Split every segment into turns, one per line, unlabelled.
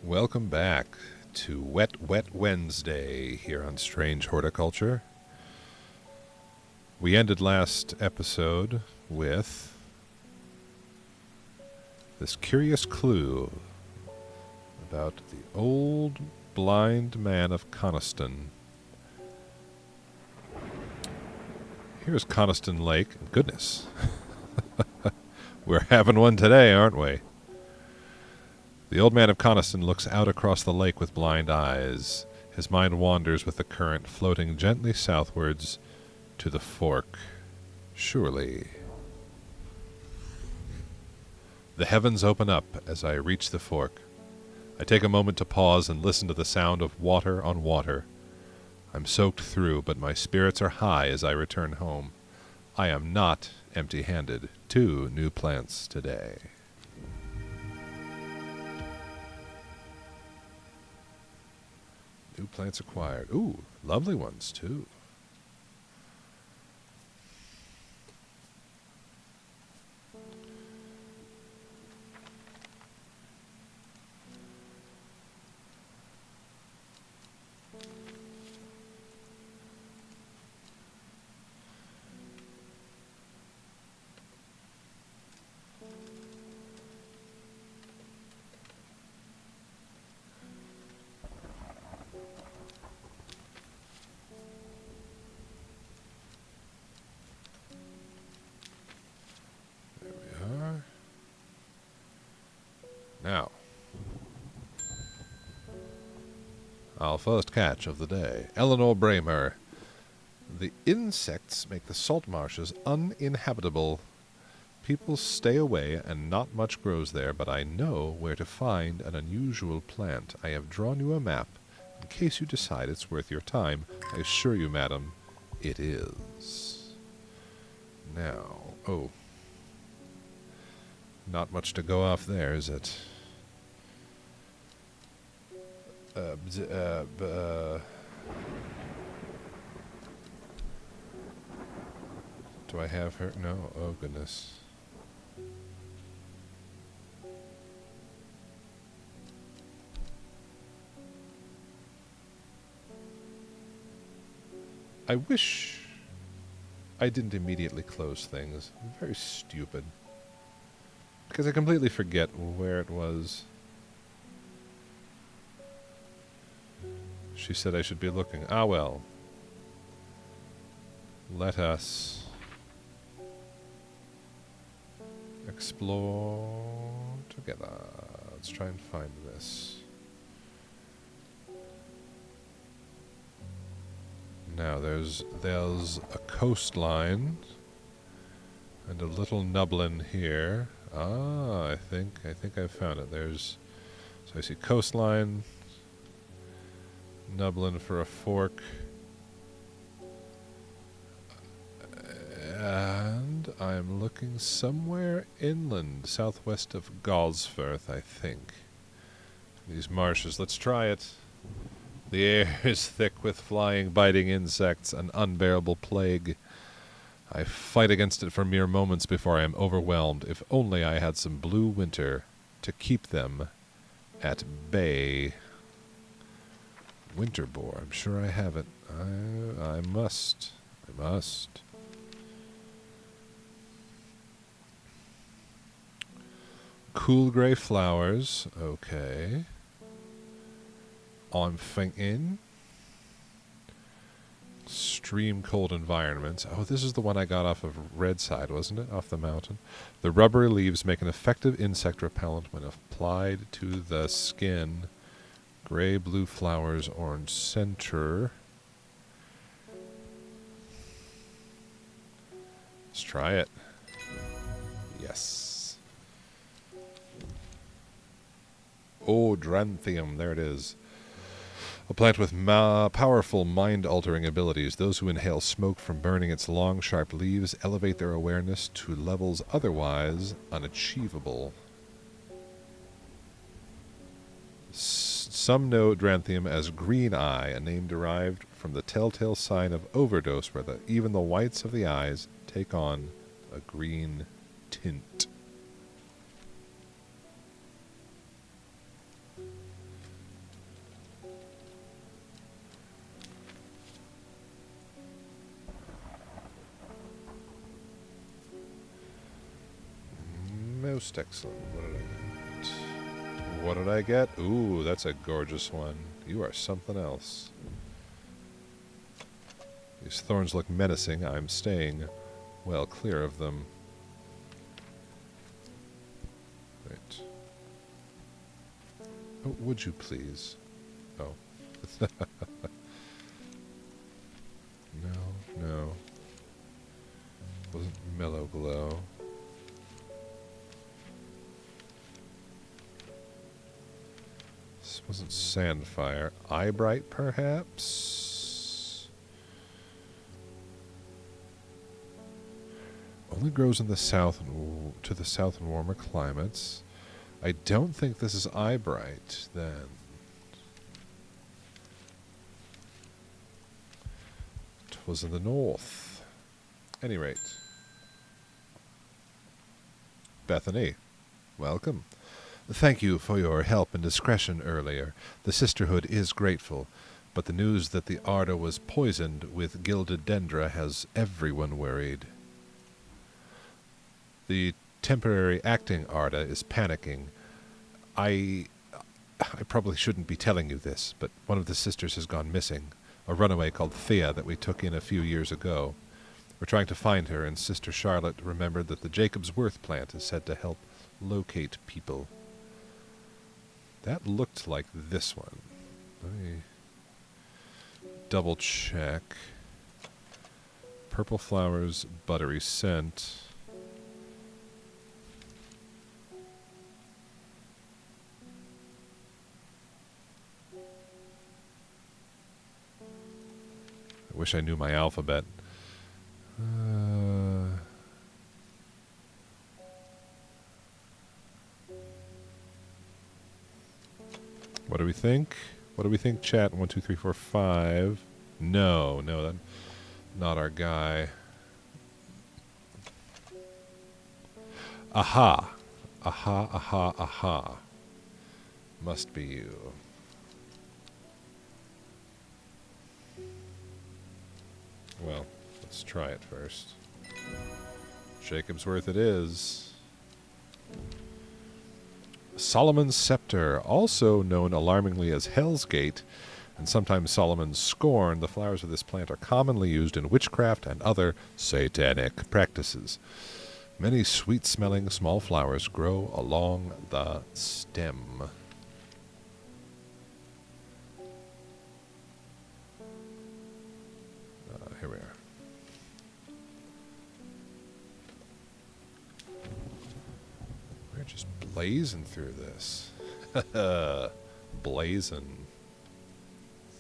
Welcome back to Wet Wet Wednesday here on Strange Horticulture. We ended last episode with this curious clue about the old blind man of Coniston. Here's Coniston Lake. Goodness. We're having one today, aren't we? The old man of Coniston looks out across the lake with blind eyes. His mind wanders with the current, floating gently southwards to the fork. Surely. The heavens open up as I reach the fork. I take a moment to pause and listen to the sound of water on water. I'm soaked through, but my spirits are high as I return home. I am not empty-handed. 2 new plants today. New plants acquired. Ooh, lovely ones, too. Now, our first catch of the day. Eleanor Bramer. The insects make the salt marshes uninhabitable. People stay away and not much grows there, but I know where to find an unusual plant. I have drawn you a map. In case you decide it's worth your time, I assure you, madam, it is. Now, not much to go off there, is it? Do I have her? No. Oh, goodness. I wish I didn't immediately close things. Very stupid. Because I completely forget where it was. She said I should be looking. Ah, well. Let us explore together. Let's try and find this. Now, there's a coastline and a little nublin here. Ah, I think I've found it. So I see coastline, nublin for a fork, and I'm looking somewhere inland, southwest of Gosforth, I think. These marshes. Let's try it. The air is thick with flying, biting insects, an unbearable plague. I fight against it for mere moments before I am overwhelmed. If only I had some blue winter to keep them at bay. Winter boar. I'm sure I have it. I must. Cool gray flowers. Okay. I'm thinking stream cold environments. Oh, this is the one I got off of Red Side, wasn't it? Off the mountain. The rubbery leaves make an effective insect repellent when applied to the skin. Gray, blue flowers, orange center. Let's try it. Yes. Oh, Dranthium. There it is. A plant with powerful mind-altering abilities. Those who inhale smoke from burning its long, sharp leaves elevate their awareness to levels otherwise unachievable. Some know Dranthium as Green Eye, a name derived from the telltale sign of overdose, where even the whites of the eyes take on a green tint. Most excellent. What did I get? What did I get? Ooh, that's a gorgeous one. You are something else. These thorns look menacing. I'm staying well clear of them. Right. Oh, would you please? Oh. No. Wasn't Mellow Glow. This wasn't Sandfire. Eyebright, perhaps? Only grows in the south and to the south and warmer climates. I don't think this is Eyebright, then. Was in the north. Any rate. Bethany, welcome. Thank you for your help and discretion earlier. The Sisterhood is grateful, but the news that the Arda was poisoned with gilded dendra has everyone worried. The temporary acting Arda is panicking. I probably shouldn't be telling you this, but one of the sisters has gone missing. A runaway called Thea that we took in a few years ago. We're trying to find her, and Sister Charlotte remembered that the Jacob's Worth plant is said to help locate people. That looked like this one. Let me double check. Purple flowers, buttery scent. I wish I knew my alphabet. What do we think? What do we think, chat? 1, 2, 3, 4, 5. No, that's not our guy. Aha. Aha. Must be you. Well, let's try it first. Jacob's Worth it is. Solomon's Scepter, also known alarmingly as Hell's Gate, and sometimes Solomon's Scorn, the flowers of this plant are commonly used in witchcraft and other satanic practices. Many sweet-smelling small flowers grow along the stem. Here we are. We're just blazing through this. Blazing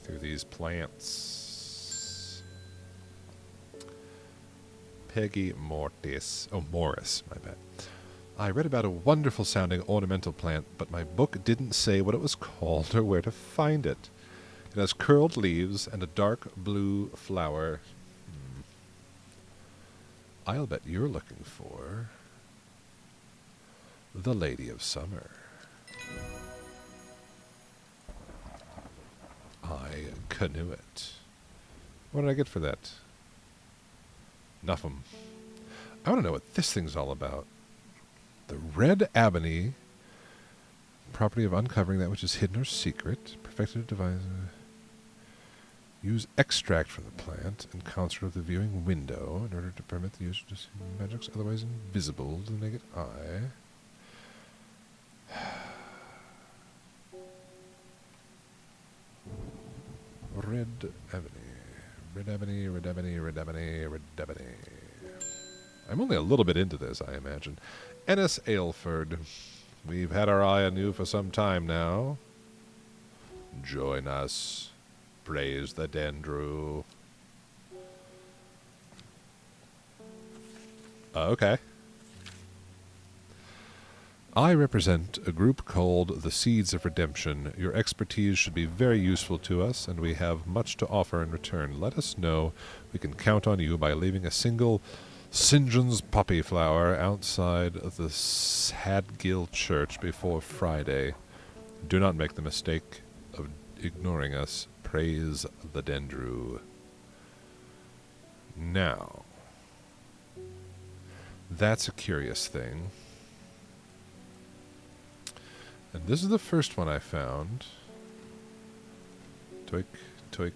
through these plants. Peggy Mortis. Oh, Morris, my bad. I read about a wonderful sounding ornamental plant, but my book didn't say what it was called or where to find it. It has curled leaves and a dark blue flower. I'll bet you're looking for the Lady of Summer. I canoe it. What did I get for that? Nuffum. I want to know what this thing's all about. The Red Ebony, property of uncovering that which is hidden or secret, perfected device. Use extract from the plant in concert with the viewing window in order to permit the user to see magics otherwise invisible to the naked eye. Red Ebony. I'm only a little bit into this, I imagine. Ennis Aylford. We've had our eye on you for some time now. Join us. Praise the Dendru. Okay. I represent a group called the Seeds of Redemption. Your expertise should be very useful to us, and we have much to offer in return. Let us know we can count on you by leaving a single St. John's poppy flower outside of the Hadgill Church before Friday. Do not make the mistake of ignoring us. Praise the Dendru. Now, that's a curious thing. And this is the first one I found. Toik, toik.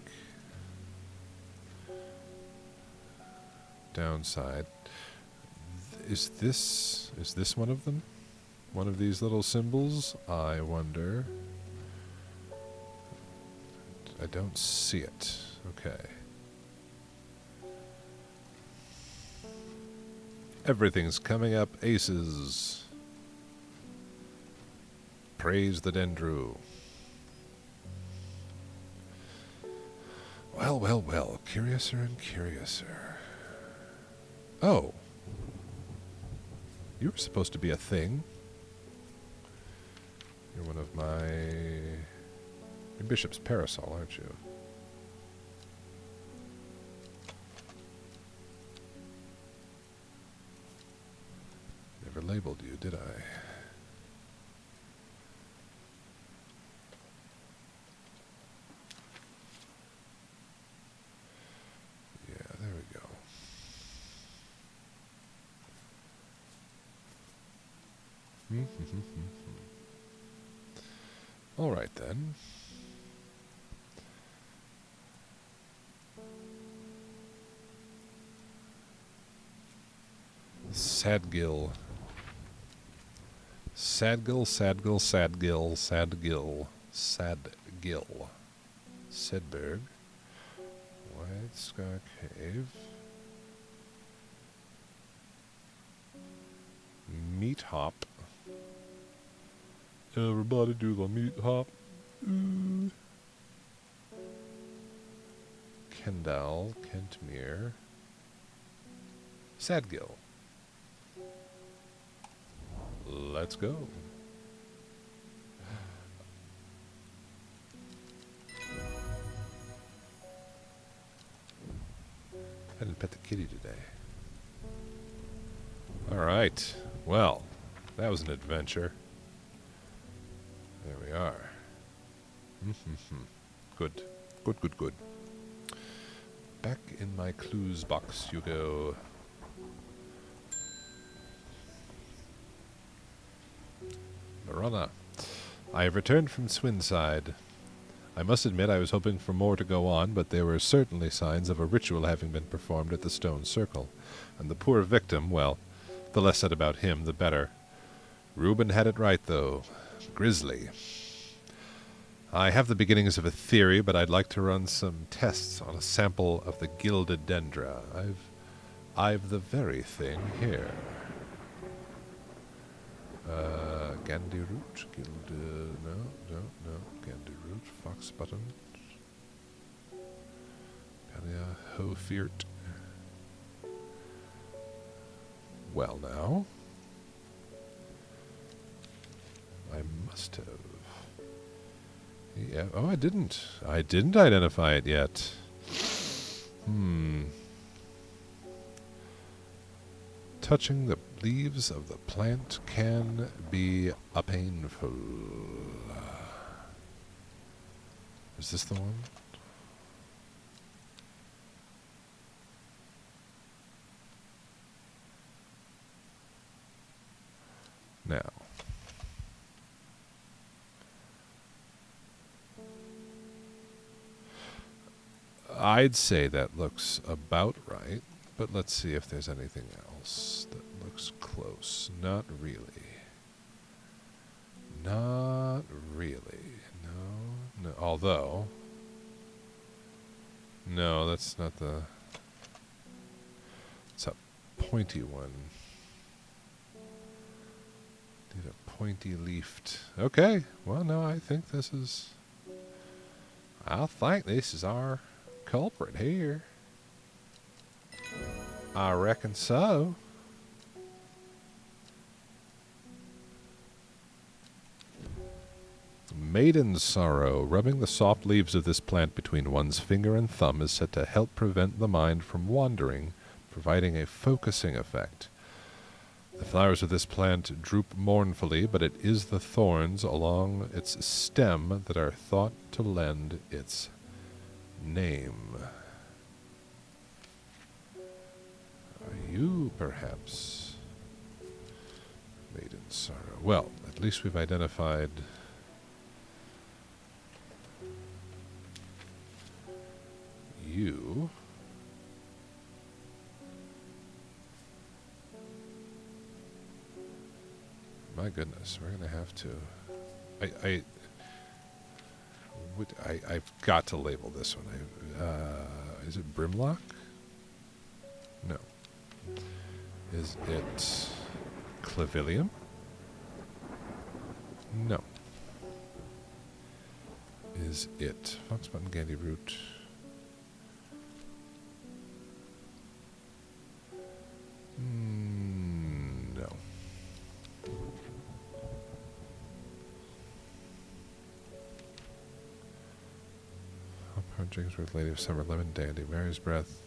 Downside. Is this one of them? One of these little symbols? I wonder. I don't see it. Okay. Everything's coming up aces. Praise the Dendru. Well, well, well. Curiouser and curiouser. Oh. You were supposed to be a thing. You're one of my... You're Bishop's Parasol, aren't you? Never labeled you, did I? Yeah, there we go. All right, then. Sadgill. Sadgill, Sadgill, Sadgill, Sadgill, Sadgill. Sedberg. White Scar Cave. Meat Hop. Everybody do the meat hop. Kendall, Kentmere. Sadgill. Let's go. I didn't pet the kitty today. Alright. Well, that was an adventure. There we are. Good. Good, good, good. Back in my clues box you go. Marana. I have returned from Swinside. I must admit I was hoping for more to go on, but there were certainly signs of a ritual having been performed at the stone circle. And the poor victim, well, the less said about him, the better. Reuben had it right, though. Grisly. I have the beginnings of a theory, but I'd like to run some tests on a sample of the gilded dendra. I've the very thing here. Gandhi root, gilded, no, Gandhi root, fox button, Palia Hofiert. Well now, I must have. Yeah. Oh, I didn't identify it yet. Touching the leaves of the plant can be a painful. Is this the one? Now. I'd say that looks about right, but let's see if there's anything else that looks close. Not really. Not really. No. Although, no, that's not the... It's a pointy one. Need a pointy leafed... Okay, well, no, I think this is... I think this is our culprit here. I reckon so. Maiden sorrow. Rubbing the soft leaves of this plant between one's finger and thumb is said to help prevent the mind from wandering, providing a focusing effect. The flowers of this plant droop mournfully, but it is the thorns along its stem that are thought to lend its name. Are you, perhaps, maiden sorrow? Well, At least we've identified you. My goodness, we're gonna have to. I've got to label this one. Is it Brimlock? No. Is it Clavilium? No. Is it Fox Button Gandy Root? No. Jingsworth, Lady of Summer, Lemon Dandy, Mary's Breath.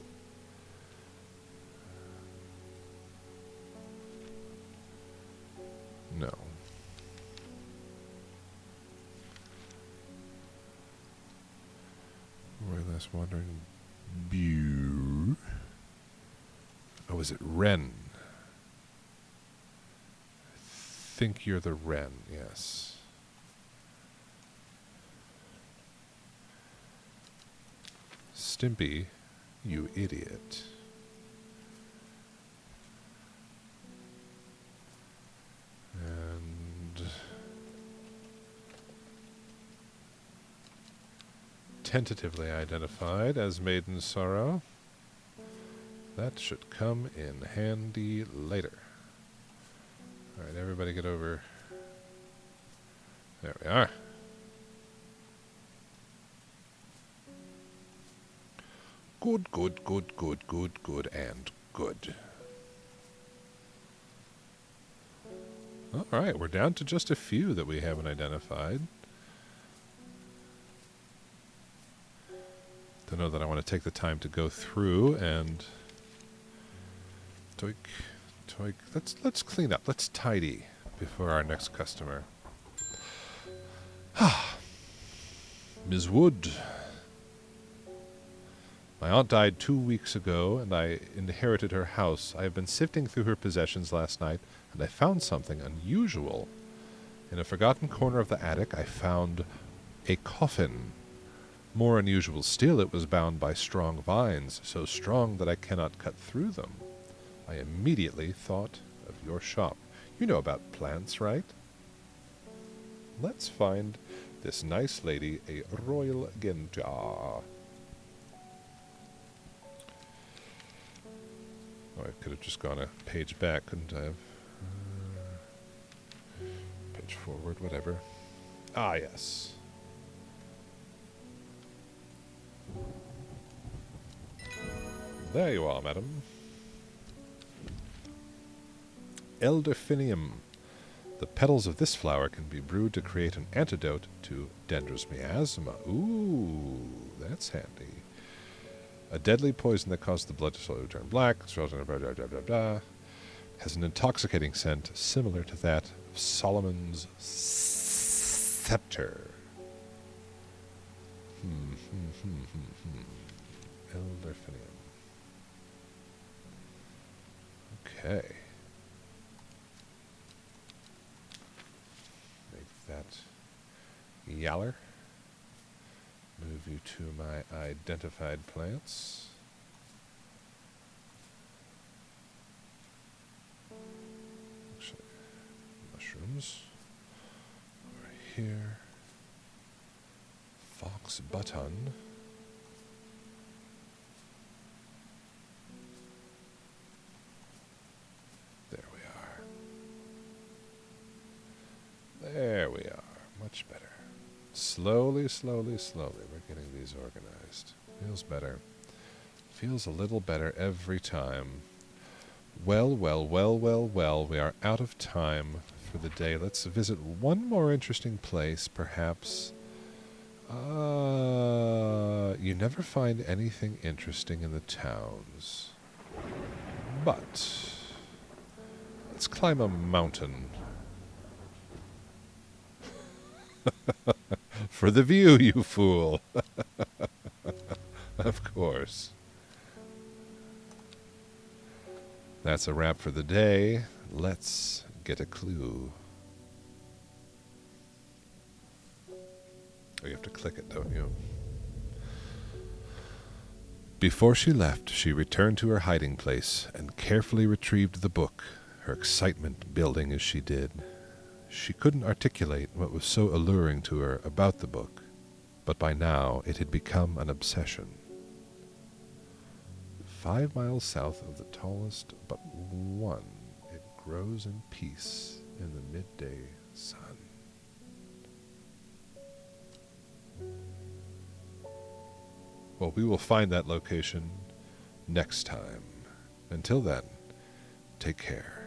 No. Royless Wandering Bew. Oh, is it Wren? I think you're the Wren, yes. Stimpy, you idiot. And tentatively identified as Maiden Sorrow. That should come in handy later. Alright, everybody get over. There we are. Good, good, good, good, good, good, and good. Alright, we're down to just a few that we haven't identified. Don't know that I want to take the time to go through and toik. Let's clean up. Let's tidy before our next customer. Ms. Wood. My aunt died 2 weeks ago, and I inherited her house. I have been sifting through her possessions last night, and I found something unusual. In a forgotten corner of the attic, I found a coffin. More unusual still, it was bound by strong vines, so strong that I cannot cut through them. I immediately thought of your shop. You know about plants, right? Let's find this nice lady a royal ganja. Oh, I could have just gone a page back, couldn't I have? Page forward, whatever. Ah, yes. There you are, madam. Elderfinium. The petals of this flower can be brewed to create an antidote to Dendros miasma. Ooh, that's handy. A deadly poison that causes the blood to slowly turn black. Has an intoxicating scent similar to that of Solomon's scepter. Elderfinium. Okay. Make that yaller. Move you to my identified plants. Actually, mushrooms. Over here. Fox button. There we are. There we are. Much better. Slowly, slowly, slowly, we're getting these organized. Feels better. Feels a little better every time. Well, well, well, well, well, we are out of time for the day. Let's visit one more interesting place, perhaps. You never find anything interesting in the towns. But let's climb a mountain. For the view, you fool. Of course. That's a wrap for the day. Let's get a clue. Oh, you have to click it, don't you? Before she left, she returned to her hiding place and carefully retrieved the book, her excitement building as she did. She couldn't articulate what was so alluring to her about the book, but by now it had become an obsession. 5 miles south of the tallest but one, it grows in peace in the midday sun. Well, we will find that location next time. Until then, take care.